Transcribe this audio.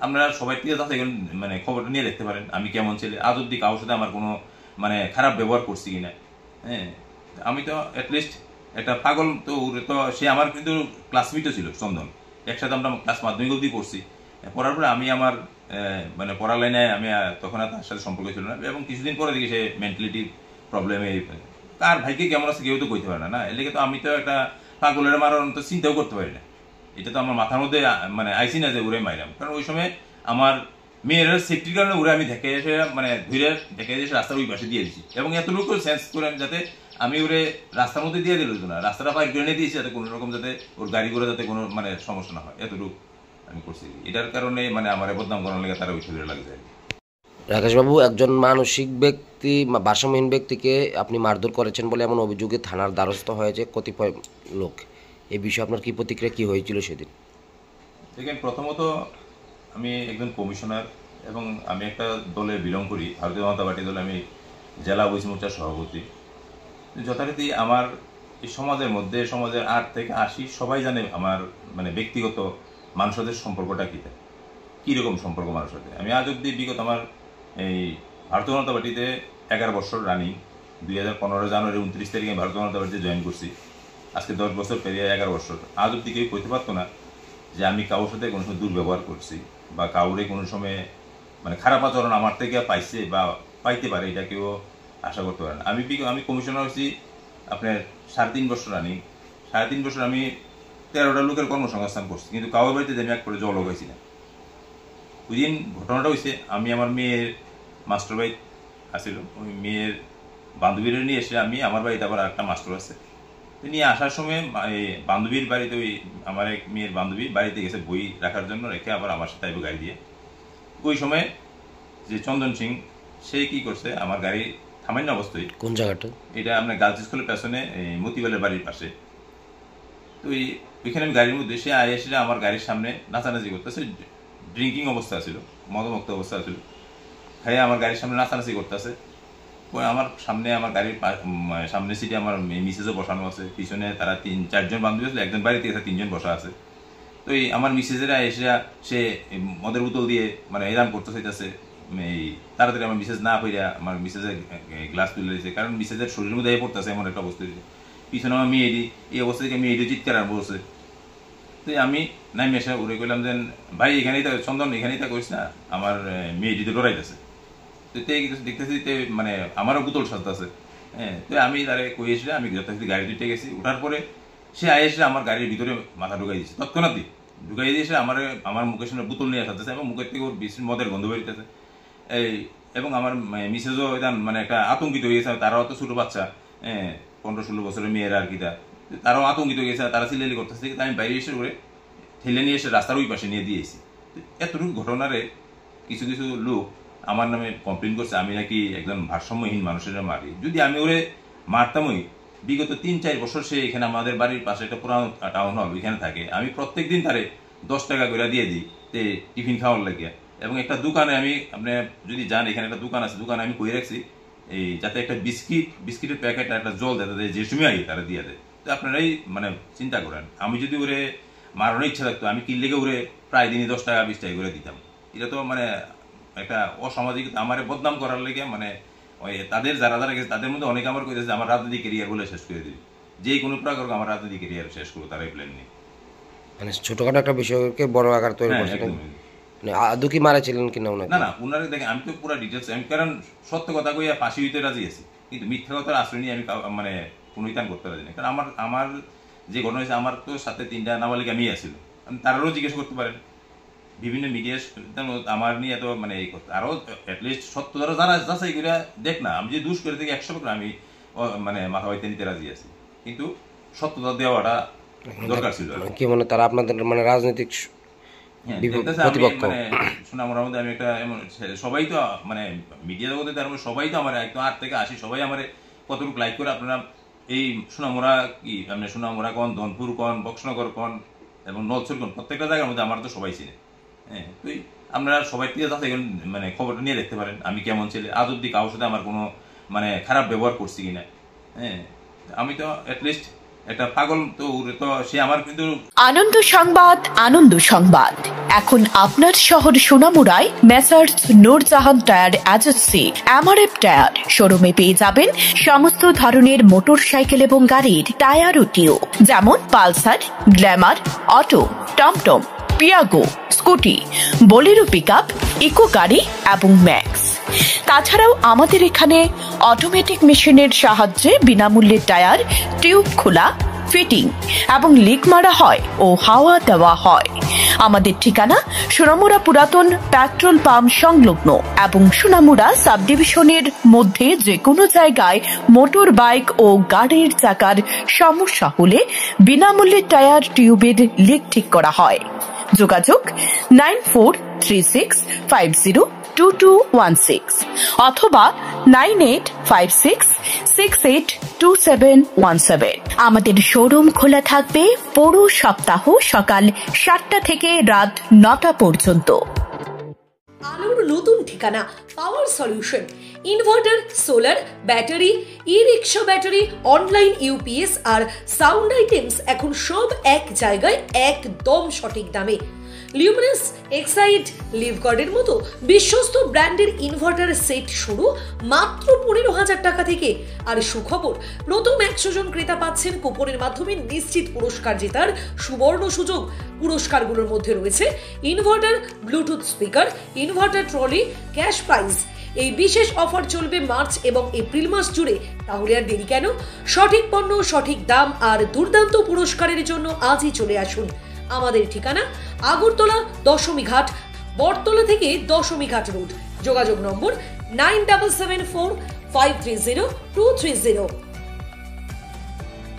আপনারা সবাই থেকে যাতে মানে খবরটা নিয়ে দেখতে পারেন আমি কেমন ছেলে, আজ অব্দি কারোর সাথে আমার কোনো মানে খারাপ ব্যবহার করছি কিনা। হ্যাঁ, আমি তো অ্যাটলিস্ট একটা পাগল, তো তো সে আমার কিন্তু ক্লাসমেটও ছিল চন্দন, একসাথে আমরা ক্লাস মাধ্যমিক অবধি পড়ছি। পড়ার পরে আমি আমার মানে পড়ার লাইনে আমি তখন আর তার সাথে সম্পর্ক ছিল না, এবং কিছুদিন পরে দেখি সে মেন্টালিটি প্রবলেমে, কার ভাইকে কেমন আছে কেউ তো কইতে পারে না। এর লেগে তো আমি তো একটা পাগলের মারার তো চিন্তাও করতে পারি না। এটা তো আমার মাথার মধ্যে মানে আইসি না যে উড়ে মাইরাম, কারণ ওই সময় আমার মেয়ের সেফটির কারণে উড়ে আমি দেখে এসে মানে ধীরে দেখে এসে রাস্তার ওই পাশে দিয়ে দিচ্ছি, এবং এতটুকু সেন্স করে আমি যাতে আমি ওরে রাস্তার মধ্যে দিয়ে দিল না, রাস্তাটা পার করে নিয়ে দিয়েছি যাতে কোনো রকম যাতে ওর গাড়ি করে যাতে কোনো মানে সমস্যা না হয়, এতটুকু আমি করছি। এটার কারণে মানে আমার বদনাম করার লেগে তারা ওই ছবিটা লাগছে। রাকেশবাবু, একজন মানসিক ব্যক্তি ভারসাম্যহীন ব্যক্তিকে আপনি মারধর করেছেন বলে এমন অভিযোগে থানার দ্বারস্থ হয়েছে কতিপয় লোক, এই বিষয়ে আপনার কি প্রতিক্রিয়া, কি হয়েছিল সেদিন? দেখেন, প্রথমত আমি একজন কমিশনার এবং আমি একটা দলে বিলং করি, ভারতীয় জনতা পার্টি দলে আমি জেলা ওবিসি মোর্চার সভাপতি। যথারীতি আমার এই সমাজের মধ্যে, সমাজের 8 থেকে 80 সবাই জানে আমার মানে ব্যক্তিগত মানুষের সাথে সম্পর্কটা কীরকম সম্পর্ক মানুষের সাথে। আমি আজ অব্দি বিগত আমার এই ভারতীয় জনতা পার্টিতে 11 বছর রানিং, 2015 জানুয়ারি 29 তারিখে আমি ভারতীয় জনতা পার্টিতে জয়েন করছি। আজকে 10 বছর পেরিয়ে 11 বছর, আজ অব্দি কেউ কইতে পারতো না যে আমি কারোর সাথে কোনো সময় দুর্ব্যবহার করছি বা কাউরে কোনো সময় মানে খারাপ আচরণ আমার থেকে পাইছে বা পাইতে পারে, এটা কেউ আশা করতে পারে না। আমি কমিশনার হচ্ছি আপনার 3.5 বছর রানিং। 3.5 বছর আমি 13টা লোকের কর্মসংস্থান করছি, কিন্তু কাউর বাড়িতে আমি এক করে জল হয়েছি না। ওই দিন ঘটনাটা হয়েছে, আমি আমার মেয়ের মাস্টার ভাই আসছিল, ওই মেয়ের বান্ধবীরা নিয়ে এসে আমি আমার বাড়িতে আবার একটা মাস্টার আছে নিয়ে আসার সময় বান্ধবীর বাড়িতে, ওই আমার এক মেয়ের বান্ধবী বাড়িতে গেছে বই রাখার জন্য, রেখে আবার আমার সাথে আইব গাড়ি দিয়ে। ওই সময় যে চন্দন সিং সে কি করছে, আমার গাড়ি থামান্য অবস্থায়, কোন জায়গাটা এটা আপনার গার্লস স্কুলের পেছনে মতিবালের বাড়ির পাশে, তো ওইখানে আমি গাড়ির মধ্যে সে এসে আমার গাড়ির সামনে নাচানাচি করতেছে, ড্রিঙ্কিং অবস্থা ছিল, মদমুক্ত অবস্থা ছিল, খাইয়ে আমার গাড়ির সামনে নাচানাচি করতেছে। আমার সামনে, আমার গাড়ির সামনে সিটে আমার মিসেসও বসানো আছে, পিছনে তারা 3-4 জন বান্ধবী আছে, একজন বাড়িতে এসে 3 জন বসা আছে। তো এই আমার মিসেসেরা এসে সে মদের বোতল দিয়ে মানে এরান করতে চাইতেছে, এই তাড়াতাড়ি আমার মিসেস না হইয়া আমার মিসেসের গ্লাস তুলে দিয়েছে, কারণ মিসেসের শরীরের মধ্যে পড়তেছে এমন একটা অবস্থা দিয়েছে। পিছনে আমার মেয়েরই এই অবস্থা থেকে মেয়েরই চিৎকার আরম্ভ হচ্ছে। তো আমি নাইমে এসে উড়ে গেলাম যে ভাই এখানেই থাক, চন্দন এখানেই তা করিস না, আমার মেয়েটি তো ডরাইতেছে। তো দেখতেছি মানে আমারও বোতল সাজতেছে। হ্যাঁ, তো আমি তারে কই এসে আমি যথারীতি গাড়ি দুইতে গেছি, উঠার পরে সে এসে আমার গাড়ির ভিতরে মাথা ঢুকাই দিয়েছে, তৎক্ষণাৎ ঢুকাই দিয়ে এসে আমার মুখের সামনে বোতল নিয়ে আসতেছে, এবং মুখের থেকে ওর বেশি মদের গন্ধ বেরিতেছে। এই এবং আমার মিসেসও মানে একটা আতঙ্কিত হয়ে গেছে, তারাও তো ছোটো বাচ্চা, 15-16 বছরের মেয়েরা আর কি, তারাও আতঙ্কিত হয়ে গেছে, তারা চিল্লালি করতেছে। আমি বাইরে এসে করে ঠেলে নিয়ে এসে রাস্তার ওই পাশে নিয়ে দিয়েছি। এতটুকু ঘটনারে কিছু কিছু লোক আমার নামে কমপ্লেন করছে আমি নাকি একজন ভারসাম্যহীন মানুষের মারি। যদি আমি ওরে মারতামই, বিগত 3-4 বছর সে এখানে আমাদের বাড়ির পাশে একটা পুরানো টাউন হল, ওইখানে থাকে, আমি প্রত্যেক দিন তারে 10 টাকা করে দিয়ে দিই টিফিন খাওয়ার লাগিয়া। এবং একটা দোকানে আমি, আপনি যদি যান এখানে একটা দোকান আছে, দোকানে আমি কই রাখছি এই যাতে একটা বিস্কিটের প্যাকেট আর একটা জল যাতে যে সময় আগে তারা দিয়ে দেয়। তো আপনারাই মানে চিন্তা করেন, আমি যদি ওরে মারানোর ইচ্ছা থাকতো আমি কি লেগে ওরে প্রায় দিনই 10 টাকা 20 টাকা করে দিতাম। এটা তো মানে একটা অসামাজিক, আমার বদনাম করার লেগে মানে ওই তাদের যারা যারা গেছে তাদের মধ্যে অনেকে আমার কইতেছে আমার রাজনৈতিক ক্যারিয়ার বলে শেষ করে দিবি, যে কোনো প্রকার আমার রাজনৈতিক ক্যারিয়ার শেষ করবো, তারাই প্ল্যান নেই। মানে ছোটখাটো একটা বিষয়কে বড় আকার তৈরি করছে। মানে আদৌ কি মারাছিলেন কিনা ওনাকে? না, উনারে দেখেন আমি তো পুরো ডিটেলস, আমি কারণ সত্য কথা কইয়া ফাঁসি হইতে রাজি আছি, কিন্তু মিথ্যা কথার আশ্রয় নিয়ে আমি মানে কোনো ইতান করতে রাজি না। কারণ আমার যে ঘটনা হয়েছে, আমার তো সাথে 3টা নাবালিকা মেয়ে আসছিল, তারাও জিজ্ঞেস করতে পারেন, বিভিন্ন মিডিয়া আমার নিয়ে এত মানে এই করতে, আরো অ্যাটলিস্ট সত্য যারা যাচাই করে দেখ না, আমি যে দুষ করে থেকে 100% আমি মানে মাথা হইতে নিতে রাজি আছি, কিন্তু সত্যতা দেওয়াটা দরকার ছিল। কি মনে তারা আপনাদের মানে রাজনৈতিক মানে সোনামুড়ার মধ্যে আমি একটা এমন সবাই তো মানে মিডিয়া জগতে তার মধ্যে সবাই তো আমার একদম 8 থেকে 80 সবাই আমার কতটুকু লাইক করে। আপনারা এই সোনামুড়া কি আপনি সোনামুড়া কন, ধনপুর কন, বক্সনগর কন এবং নলছর কন, প্রত্যেকটা জায়গার মধ্যে আমার তো সবাই চিনে। হ্যাঁ, তো আপনারা সবাই থেকে যাতে মানে খবরটা নিয়ে দেখতে পারেন আমি কেমন ছেলে, আজ অব্দি কারোর সাথে আমার কোনো মানে খারাপ ব্যবহার করছি কিনা। হ্যাঁ, আমি তো অ্যাটলিস্ট একটা পাগল, তো ওরে তো সে আমার কিন্তু। আনন্দ সংবাদ, আনন্দ সংবাদ। এখন আপনার শহর সোনামুড়ায় messrs Noorjahan tyre agency MRF tyre শোরুমে পেয়ে যাবেন সমস্ত ধরনের মোটরসাইকেল এবং গাড়ির টায়ার ও টিউব, যেমন পালসার, গ্ল্যামার, অটো, টমটম, Piaggio, scooty, Bolero pickup, Eeco গাড়ি এবং ম্যাক্স। তাছাড়াও আমাদের এখানে অটোমেটিক মেশিনের সাহায্যে বিনামূল্যে টায়ার টিউব খোলা, ফিটিং এবং লিক মারা হয় ও হাওয়া দেওয়া হয়। আমাদের ঠিকানা সোনামুড়া পুরাতন পেট্রোল পাম্প সংলগ্ন এবং সোনামুড়া সাব ডিভিশনের মধ্যে যে কোনো জায়গায় মোটর বাইক ও গাড়ির চাকার সমস্যা হলে বিনামূল্যে টায়ার টিউবের লিক ঠিক করা হয়। যোগাযোগ 9436502216 অথবা 9856682717। আমাদের শোরুম খোলা থাকবে পুরো সপ্তাহ সকাল 7টা থেকে রাত 9টা পর্যন্ত। আলোর নতুন ঠিকানা power solution. Inverter, solar, battery, e rickshaw battery, online UPS আর সাউন্ড আইটেমস এখন সব এক জায়গায় একদম সঠিক দামে। লিউমিনাস, এক্সাইড, লিভগার্ডের মতো বিশ্বস্ত ব্র্যান্ডের ইনভার্টার সেট শুরু মাত্র 15,000 টাকা থেকে। আর সুখবর, প্রথম 100 জন ক্রেতা পাচ্ছেন কুপনের মাধ্যমে নিশ্চিত পুরস্কার জেতার সুবর্ণ সুযোগ। পুরস্কারগুলোর মধ্যে রয়েছে inverter, Bluetooth speaker, inverter trolley, cash prize. এই বিশেষ অফার চলবে মার্চ এবং এপ্রিল মাস জুড়ে। তাহলে আর দেরি কেন? সঠিক পণ্য, সঠিক দাম আর দুর্দান্ত পুরস্কারের জন্য আজই চলে আসুন। আমাদের ঠিকানা আগরতলা দশমীঘাট, বটতলা থেকে দশমীঘাট রোড। যোগাযোগ নম্বর 9774530230।